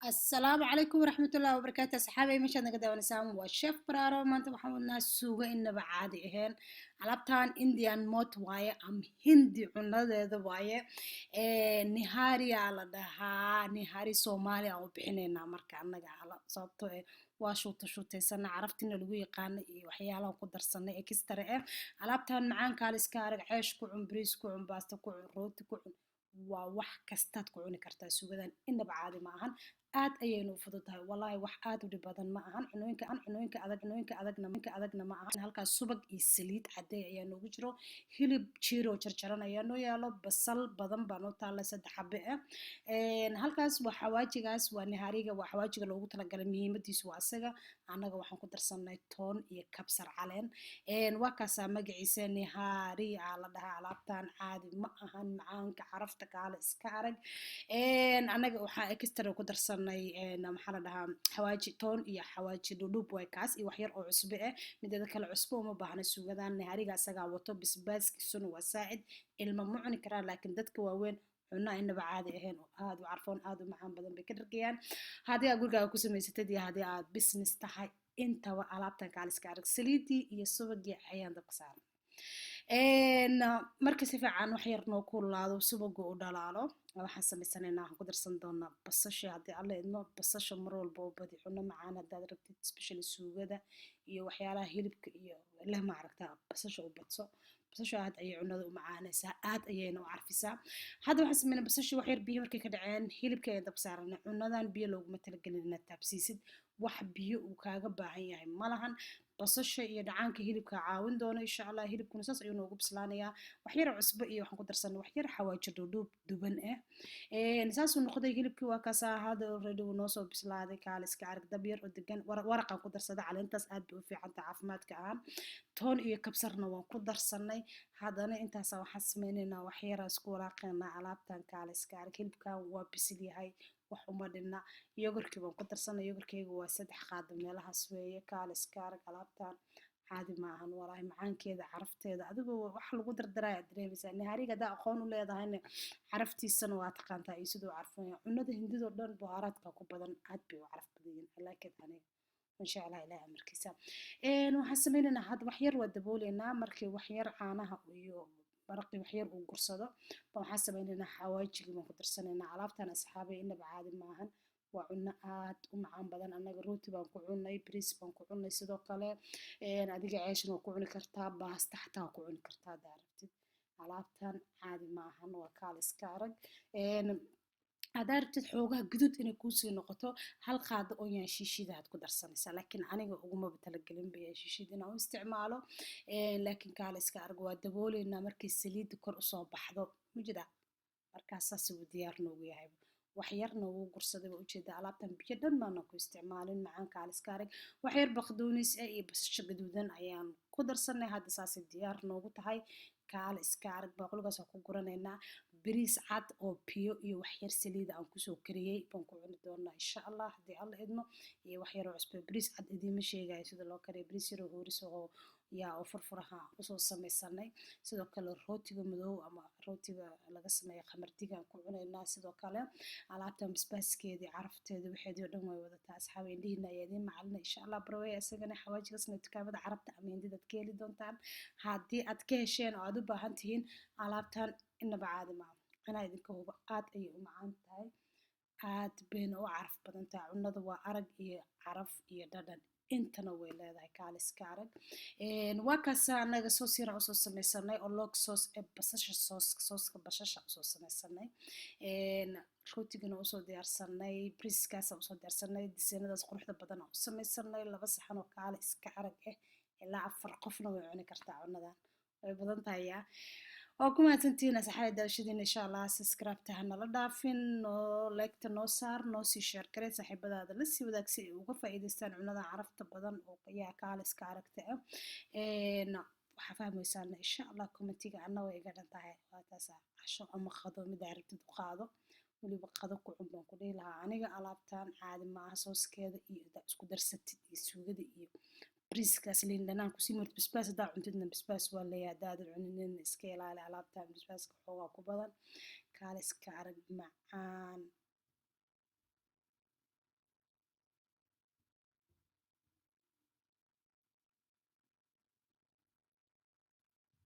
السلام عليكم ورحمة الله وبركاته صحابي مش أنا قد ونسام والشيف برارو ما أنت محمد ناس سوق إنه بعادي إهين علبتان إنديان موت وايا أم هندي عنا ذا وايا نهاري على ده نهاري سومالي أو بحنينا مركا أنا على صوته واشوط سنة عرفت إنه لقي قان وحياله وقدر سنة إكسترا علبتان معان كالسكارك عيش كوعن بريس كوعن باستا كوعن روت كوعن وwax kastaad ku cuni kartaa suugadan inaba caadi ma ahan aad ayaynu u fududahay wallaahi wax aad u dhib badan ma ahan cunooyinka adagna ma ahan halkaas subag iyo saliid cadeey ayaa noogu jiro hilib jiiro jarjaran ayaa noo yaalo basal badan baa noo taalla 3 xabe ah halkaas waa xawaajigaas waa nihaariga waa xawaajiga loogu talagalay muhiimadiisu waa asaga annaga waxaan ku darsanay toon iyo kabsar caleen waa kaasaa magaciisa nihaari aa la dhahaa alaabtan caadi ma ahan macaanka carafta kaale iska arag annaga waxaa extra ku darsanay maxaa la dhahaa xawaaji toon iyo xawaaji dhudhub way kaas iyo wax yar oo cusbe ah mideeda kale cusbo uma baahna suugadan nihaariga asagaa wato basbaaskiisuna waa saacid ilma ma cuni karaan laakiin dadka waaweyn cunno inaba caadi ahayn oo aad u carfoon aad u macaan badan bay ka dhargayaan haddii aad gurigaaga ku samaysatid iyo haddii aad business tahay intaba alaabtan kaaliska arag saliidii iyo subagii ayaan dabka saaran marka si fiican wax yar noo kululaado subagu u dhalaalo waxaan samaysanaynaa waxaan ku darsan doonaa basasha haddii alla idmo basasha mar walba oo badi cunno macaan haddaad rabtid especially suugada iyo waxyaalaha hilibka iyo leh ma aragtaa basasha u badso basasha aad ayay cunnada u macaanaysaa aad ayayna u carfisaa hadda waxaan sameynaa basasha wax yar biyo markay ka dhaceen hilibka ayaan dab saaranay cunnadan biyo looguma talagelin inaad taabsiisid wax biyo uu kaaga baahan yahay ma lahan basasha iyo dhacaanka hilibka caawin doona insha allah hilibkuna saas ayuu noogu bislaanayaa wax yar cusbo iyo waxaan ku darsanay wax yar xawaaji dhudhuub duban ah saasuu noqday hilibkii waa kaasaa hada already wuu noo soo bislaaday kaaliska arag dab yar oo degan waraqaan ku darsaday caleentaas aad bay u fiicanta caafimaadka ahaan toon iyo kabsarna waan ku darsanay haddana intaasaa waxaan sameynaynaa wax yaraa isku walaaqaynaa alaabtan kaaliska arag hilibkan waa bisil yahay wax uma dhinna yogurkii baan ku darsanay yogurkeyga waa 3 qaado meelahaas weeye kaaliska arag alaabtan caadi maahan walaahi macaankeeda carafteeda adigoo wax lagu dardaraya aad dareemaysaa nihaariga haddaa aqoon u leedahayna caraftiisana waa taqaantaa iyo siduu carfaya cunnada hindidoo dhan buhaaraadka ku badan aad bay u caraf badan yihiin laakiin aniga insha allah ilaahay amarkiisa waxaan sameynaynaa hadda wax yar waa dabooleynaa markii wax yar caanaha iyo maraqii wax yar uu gursado waxaan sameynaynaa xawaajigii baan ku darsanaynaa alaabtan asxaabay inaba caadi maahan waa cunno aad u macaan badan annaga rooti baan ku cunnay bariis baan ku cunnay sidoo kale adiga ceeshna waa ku cuni kartaa baasta xataa waa ku cuni kartaa haddaa rabtid alaabtan caadi maahan waa kaaliska arag haddaa rabtid xoogaha guduud inay kuusii noqoto hal qaado oo yaashiishida aad ku darsanaysaa laakiin aniga ugumaba talagelin ba yaashiishida inaan u isticmaalo laakiin kaaliska arag waa dabooleynaa markay saliidda kor usoo baxdo mujida markaas saas uu diyaar noogu yahay wax yarna wuu gursaday waa ujeedaa alaabtan biyo dhan baana ku isticmaalin macaan kaaliska arag wax yar baqdoonis ah iyo basasha gaduudan ayaan ku darsanay hadda saasay diyaar noogu tahay kaaliska arag baaquligaas waan ku guranaynaa bariis cad oo biyo iyo wax yar saliida aan kusoo kariyey baan ku cuni doonaa insha allah haddii alla idmo iyo wax yar oo cusbo bariis cad idiima sheegayo sida loo kariyo bariis yar oo hooris oo yaa oo furfuraha usoo samaysanay sidoo kale rootiga madow ama rootiga laga sameeyo qamardiga aan ku cunaynaa sidoo kale alaabtan basbaaskeedii carafteedii waxeedii oo dhan way wadataa asxaab indhihiina ayaa idiin macalina insha allah barweya isagana xawaajigaasna dukaamada carabta ama hindida aad ka heli doontaan haddii aad ka hesheen oo aad u baahan tihiin alaabtan inaba caadi maaha anaa idinka huba aad ayay u macaan tahay aad bayna u caraf badan tahay cunnada waa arag iyo caraf iyo dhadhan intana way leedahay kaaliska arag waa kaasa anaga soos yara usoo samaysanay oo log soos ee basasha sooska bashasha usoo samaysanay rootigana usoo diyaarsanay briskaasa usoo diyaarsanay diseynadaas quruxda badan u samaysanay 2 saxan oo kaaliska arag ah ilaa 4 qofna way cuni kartaa cunnadan way badan tahay yaa oo ku mahadsantihiin asxaabta daawashadiina insha allah subscribe-ta hanala dhaafin noo like-ta noo saar noo sii share garee saaxiibadaada la sii wadaag si ay uga faa'iidaystaan cunnada carafta badan oo yaa kaaliska aragta ah waxaa fahmaysaan insha allah commentiga anna way iga dhan tahay waa taas casho ama qado mid aad rabtid u qaado weliba qado ku cun baan ku dhihi lahaa aniga alaabtan caadi maaha sooskeeda iyo isku darsatid iyo suugada iyo briskaas liin dhanaan kusii martid basbaas haddaa cuntidna basbaas waa leeyahay haddaadan cuninina iska ilaali alaabtan basbaaska xoogaa ku badan kaaliska arag macaan